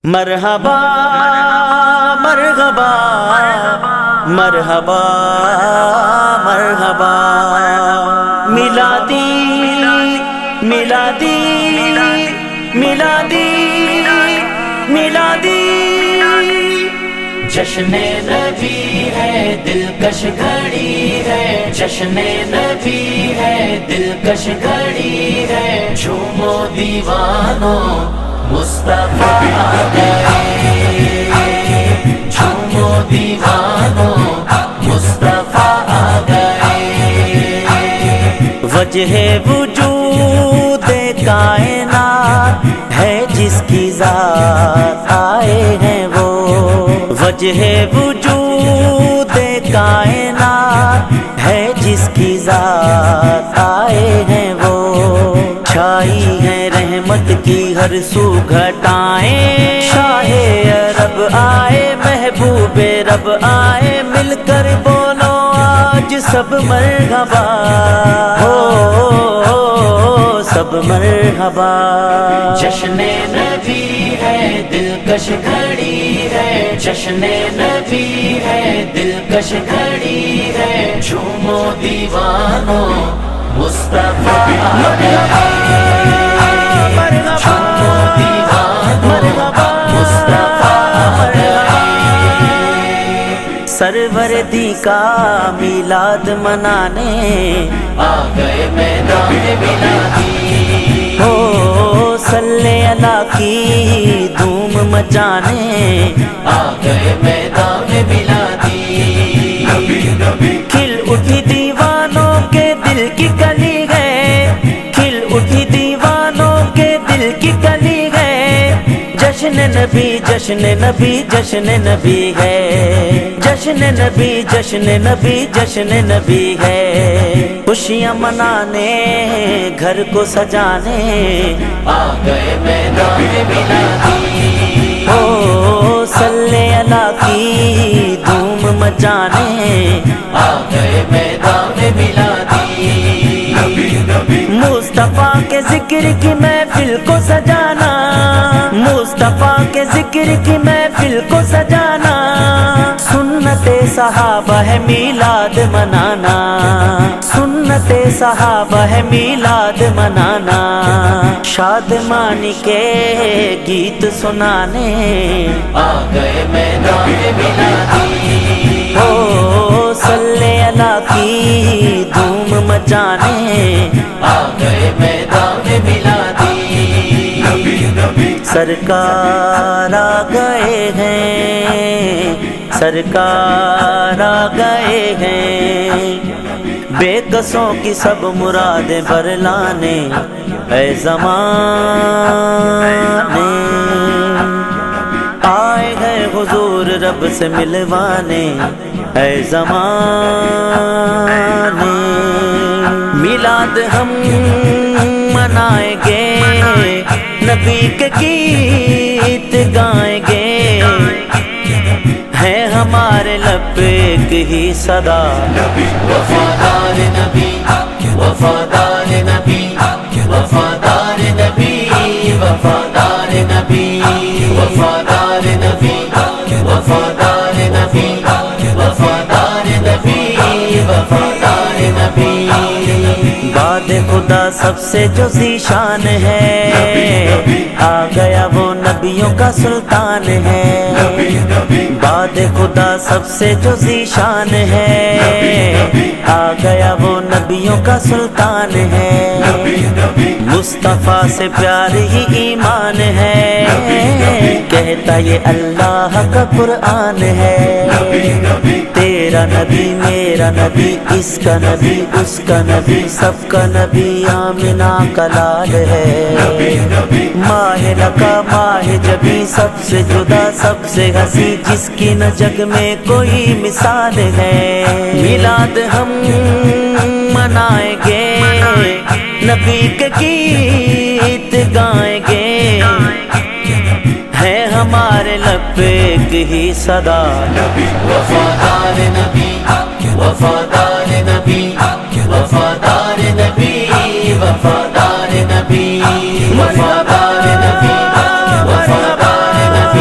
مرحبا مرحبا مرحبا مرحبا میلادی میلادی میلادی میلادی جشن نبی ہے دلکش گھڑی ہے، جشن نبی ہے دلکش گھڑی ہے، جھومو دیوانوں مصطفیٰ آ گئے، جھومو دیوانوں مصطفیٰ آ گئے، وجہ وجود کائنات ہے جس کی ذات آئے ہیں وہ، وجہ وجود کائنات ہے جس کی ذات آئے ہیں وہ، چھائی ہے رحمت کی ہر سو گھٹائیں، شاہ عرب آئے محبوب رب آئے، مل کر بولو آج سب مرحبا، ہو سب مرحبا، جشن نبی ہے دلکش گھڑی ہے، جشن نبی ہے دلکش گھڑی ہے، جھومو دیوانوں مصطفیٰ آ گئے، جھومو دیوانوں مصطفیٰ آ گئے، سرور دی کا میلاد منانے آ گئے میدان میلادی، ہو صلی اللہ کی دھوم مچانے آ گئے میدان میلادی، کھل اٹھی دیوانوں کے دل کی کلی ہے، کھل اٹھی دیوانوں کے دل کی کلی ہے، جشن نبی جشن نبی جشن نبی ہے، جشن نبی جشن نبی جشن نبی ہے، خوشیاں منانے گھر کو سجانے آ گئے میدان میلادی، ہو صلی اللہ کی دھوم مچانے آ گئے میدان میلادی، مصطفیٰ کے ذکر کی محفل کو سجانا، مصطفیٰ کے ذکر کی محفل کو سجانا، سنت صحابہ ہے میلاد منانا، سنت صحابہ ہے میلاد منانا، شادمانی کے گیت سنانے آ گئے میدان میلادی، ہو صلی اللہ کی دھوم مچانے آ گئے میدان میلادی، سرکار آ گئے ہیں، سرکار آ گئے ہیں، بے کسوں کی سب مرادیں برلانے اے زمانے، آئے ہیں حضور رب سے ملوانے اے زمانے، میلاد ہم منائیں گے، نبی کے گیت گائیں گے، ہے ہمارے لب ایک ہی صدا، وفادار نبی وفادار نبی وفادار نبی وفادار نبی وفادار نبی وفادار نبی وفادار نبی وفادار نبی، باد خدا سب سے جو ذیشان ہے، آ گیا وہ نبیوں کا سلطان ہے، باد خدا سب سے جو ذیشان ہے، آ گیا وہ نبیوں کا سلطان ہے، مصطفیٰ سے پیار ہی ایمان ہے، کہتا یہ اللہ کا قرآن ہے، تیرا نبی میرا نبی، اس کا نبی اس کا نبی، سب کا نبی آمنہ کا لال ہے، ماہ لکا ماہ جبی، سب سے جدا سب سے ہنسی، جس کی نہ جگ میں کوئی مثال ہے، میلاد ہم منائیں گے، نبی کے گیت گائیں گے، ہے ہمارے لب ایک ہی صدا، وفادار نبی وفادار نبی وفادار نبی وفادار نبی وفادار نبی وفادار نبی